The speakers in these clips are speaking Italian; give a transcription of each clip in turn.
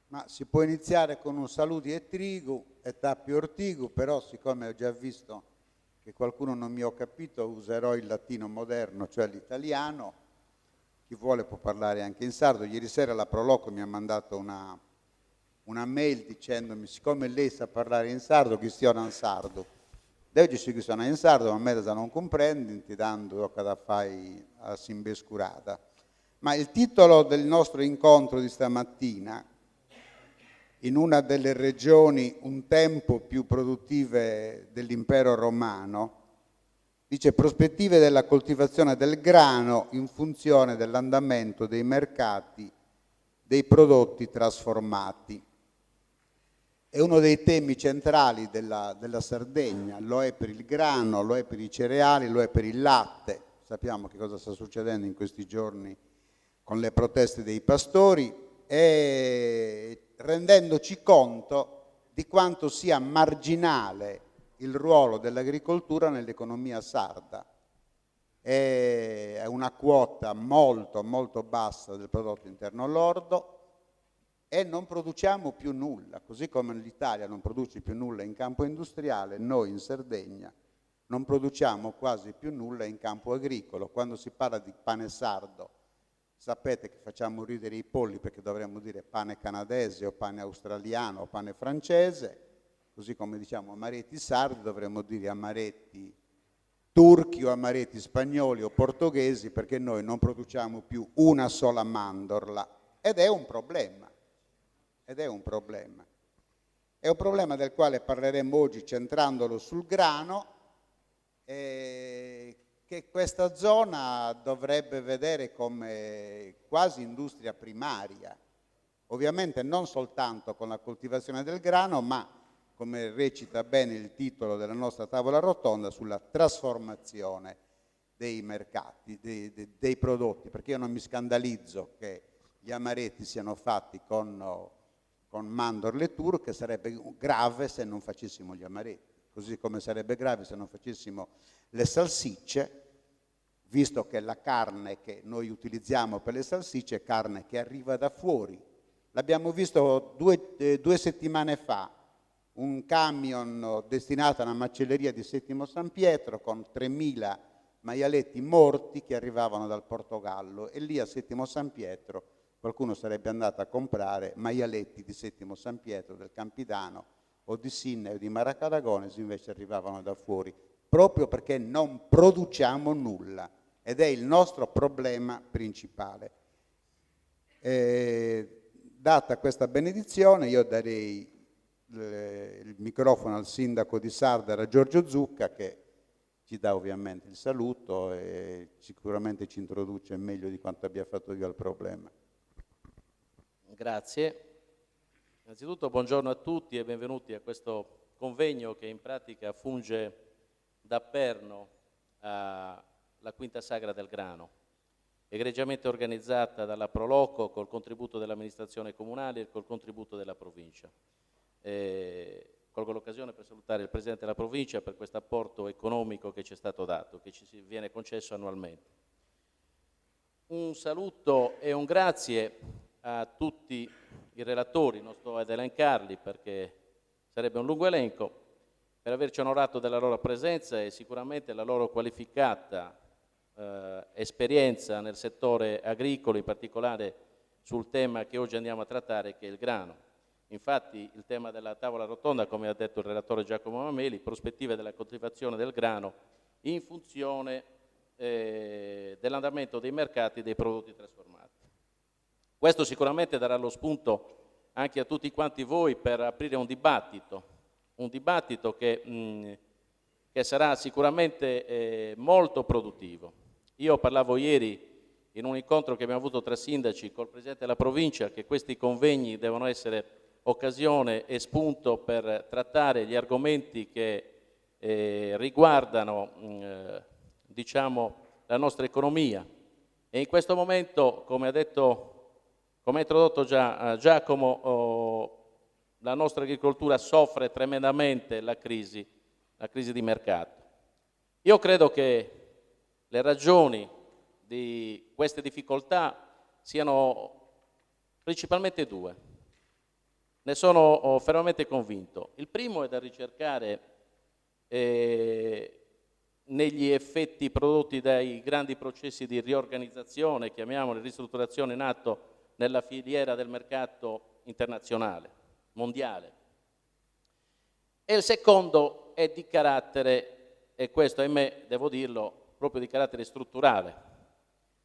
Ma si può iniziare con un saluti e trigu e tappi ortigu, però siccome ho già visto che qualcuno non mi ha capito, userò il latino moderno, cioè l'italiano. Chi vuole può parlare anche in sardo. Ieri sera la Proloco mi ha mandato una mail dicendomi, siccome lei sa parlare in sardo, chi stiano in sardo. Oggi si che sono in sardo, ma me da non comprendi, ti dando che da fai a simbescurata. Ma il titolo del nostro incontro di stamattina, in una delle regioni un tempo più produttive dell'impero romano, dice prospettive della coltivazione del grano in funzione dell'andamento dei mercati dei prodotti trasformati. È uno dei temi centrali della Sardegna, lo è per il grano, lo è per i cereali, lo è per il latte. Sappiamo che cosa sta succedendo in questi giorni con le proteste dei pastori e rendendoci conto di quanto sia marginale il ruolo dell'agricoltura nell'economia sarda. È una quota molto, molto bassa del prodotto interno lordo e non produciamo più nulla, così come l'Italia non produce più nulla in campo industriale, noi in Sardegna non produciamo quasi più nulla in campo agricolo. Quando si parla di pane sardo, sapete che facciamo ridere i polli perché dovremmo dire pane canadese o pane australiano o pane francese, così come diciamo amaretti sardi dovremmo dire amaretti turchi o amaretti spagnoli o portoghesi, perché noi non produciamo più una sola mandorla ed è un problema. Ed è un problema. È un problema del quale parleremo oggi centrandolo sul grano, che questa zona dovrebbe vedere come quasi industria primaria, ovviamente non soltanto con la coltivazione del grano, ma come recita bene il titolo della nostra tavola rotonda, sulla trasformazione dei mercati, dei prodotti, perché io non mi scandalizzo che gli amaretti siano fatti con mandorle turche, sarebbe grave se non facessimo gli amaretti, così come sarebbe grave se non facessimo le salsicce, visto che la carne che noi utilizziamo per le salsicce è carne che arriva da fuori. L'abbiamo visto due settimane fa, un camion destinato a una macelleria di Settimo San Pietro con 3.000 maialetti morti che arrivavano dal Portogallo, e lì a Settimo San Pietro qualcuno sarebbe andato a comprare maialetti di Settimo San Pietro, del Campidano o di Sinne o di Maracadagones, invece arrivavano da fuori, proprio perché non produciamo nulla ed è il nostro problema principale. Data questa benedizione, io darei il microfono al sindaco di Sardara, Giorgio Zucca, che ci dà ovviamente il saluto e sicuramente ci introduce meglio di quanto abbia fatto io al problema. Grazie. Innanzitutto buongiorno a tutti e benvenuti a questo convegno che in pratica funge da perno alla Quinta Sagra del Grano, egregiamente organizzata dalla Proloco col contributo dell'amministrazione comunale e col contributo della provincia. Colgo l'occasione per salutare il Presidente della provincia per questo apporto economico che ci è stato dato, che ci viene concesso annualmente. Un saluto e un grazie a tutti i relatori, non sto ad elencarli perché sarebbe un lungo elenco, per averci onorato della loro presenza e sicuramente la loro qualificata esperienza nel settore agricolo, in particolare sul tema che oggi andiamo a trattare, che è il grano. Infatti il tema della tavola rotonda, come ha detto il relatore Giacomo Mameli, prospettive della coltivazione del grano in funzione dell'andamento dei mercati dei prodotti trasformati. Questo sicuramente darà lo spunto anche a tutti quanti voi per aprire un dibattito che sarà sicuramente molto produttivo. Io parlavo ieri in un incontro che abbiamo avuto tra sindaci col Presidente della provincia che questi convegni devono essere occasione e spunto per trattare gli argomenti che riguardano diciamo, la nostra economia. E in questo momento, come ha introdotto già Giacomo, la nostra agricoltura soffre tremendamente la crisi di mercato. Io credo che le ragioni di queste difficoltà siano principalmente due. ne sono fermamente convinto. Il primo è da ricercare negli effetti prodotti dai grandi processi di riorganizzazione, chiamiamoli ristrutturazione, in atto nella filiera del mercato internazionale, mondiale. E il secondo è di carattere, e questo ahimè devo dirlo, proprio di carattere strutturale.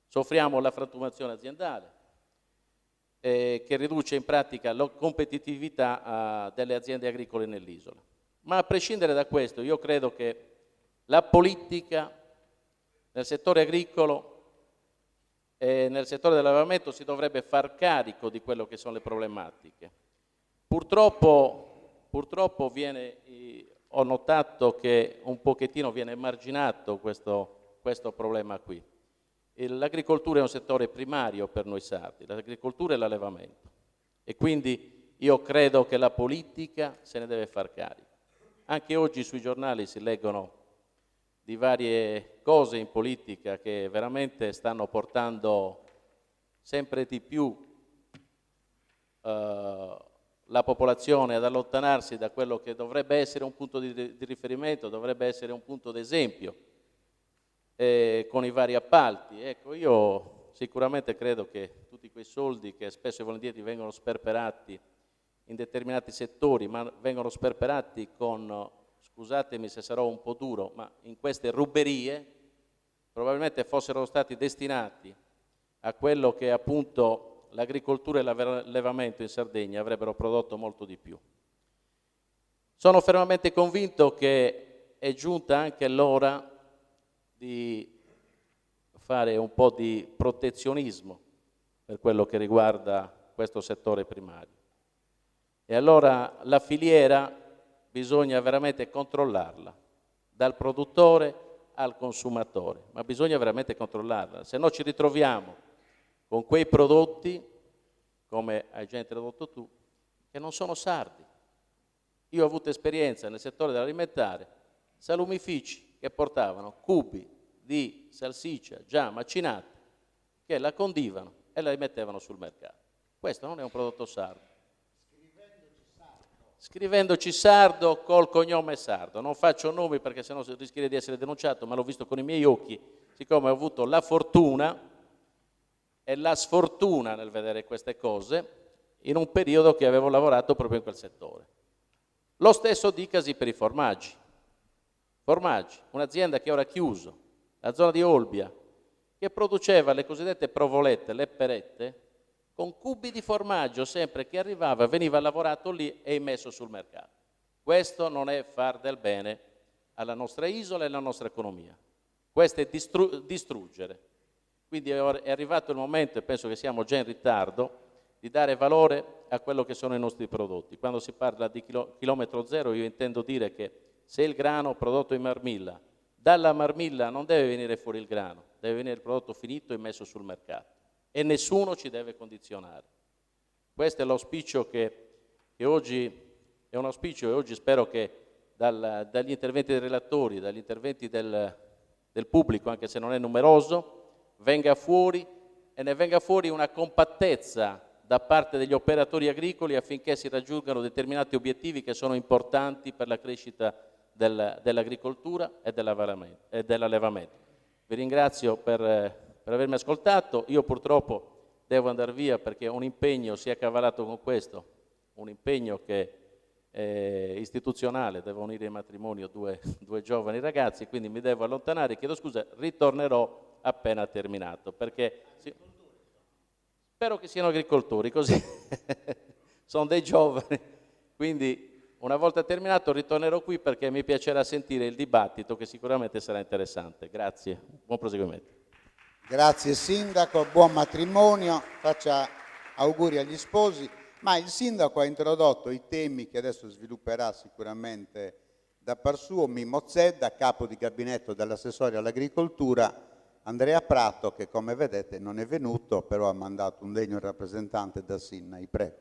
Soffriamo la frantumazione aziendale, che riduce in pratica la competitività delle aziende agricole nell'isola. Ma a prescindere da questo, io credo che la politica nel settore agricolo e nel settore dell'allevamento si dovrebbe far carico di quello che sono le problematiche. Purtroppo ho notato che un pochettino viene emarginato questo problema qui. L'agricoltura è un settore primario per noi sardi, l'agricoltura e l'allevamento, e quindi io credo che la politica se ne deve far carico. Anche oggi sui giornali si leggono di varie cose in politica che veramente stanno portando sempre di più la popolazione ad allontanarsi da quello che dovrebbe essere un punto di riferimento, dovrebbe essere un punto d'esempio con i vari appalti. Ecco, io sicuramente credo che tutti quei soldi che spesso e volentieri vengono sperperati in determinati settori, ma vengono sperperati con, scusatemi se sarò un po' duro, ma in queste ruberie, probabilmente fossero stati destinati a quello che appunto l'agricoltura e l'allevamento in Sardegna avrebbero prodotto molto di più. Sono fermamente convinto che è giunta anche l'ora di fare un po' di protezionismo per quello che riguarda questo settore primario. E allora la filiera bisogna veramente controllarla, dal produttore al consumatore, ma bisogna veramente controllarla, se no ci ritroviamo con quei prodotti, come hai già introdotto tu, che non sono sardi. Io ho avuto esperienza nel settore dell'alimentare, salumifici che portavano cubi di salsiccia già macinata, che la condivano e la rimettevano sul mercato. Questo non è un prodotto sardo. Scrivendoci sardo col cognome sardo. Non faccio nomi perché sennò rischierei di essere denunciato, ma l'ho visto con i miei occhi, siccome ho avuto la fortuna e la sfortuna nel vedere queste cose in un periodo che avevo lavorato proprio in quel settore. Lo stesso dicasi per i formaggi. Formaggi, un'azienda che ora ha chiuso, la zona di Olbia, che produceva le cosiddette provolette, le perette, con cubi di formaggio sempre che arrivava, veniva lavorato lì e immesso sul mercato. Questo non è far del bene alla nostra isola e alla nostra economia. Questo è distruggere. Quindi è arrivato il momento, e penso che siamo già in ritardo, di dare valore a quello che sono i nostri prodotti. Quando si parla di chilometro zero io intendo dire che se il grano prodotto in Marmilla, dalla Marmilla non deve venire fuori il grano, deve venire il prodotto finito e messo sul mercato. E nessuno ci deve condizionare. Questo è l'auspicio che oggi è un auspicio, e oggi spero che dagli interventi dei relatori, dagli interventi del pubblico, anche se non è numeroso, venga fuori e ne venga fuori una compattezza da parte degli operatori agricoli affinché si raggiungano determinati obiettivi che sono importanti per la crescita dell'agricoltura e dell'allevamento. Vi ringrazio per avermi ascoltato. Io purtroppo devo andare via perché un impegno si è accavalato con questo, un impegno che è istituzionale, devo unire in matrimonio due giovani ragazzi, quindi mi devo allontanare, chiedo scusa, ritornerò appena terminato, perché spero che siano agricoltori, così sono dei giovani, quindi una volta terminato ritornerò qui perché mi piacerà sentire il dibattito che sicuramente sarà interessante. Grazie, buon proseguimento. Grazie Sindaco, buon matrimonio, faccia auguri agli sposi, ma il Sindaco ha introdotto i temi che adesso svilupperà sicuramente da par suo Mimmo Zedda, capo di gabinetto dell'assessore all'agricoltura, Andrea Prato, che come vedete non è venuto, però ha mandato un degno rappresentante da Sinnai. Prego.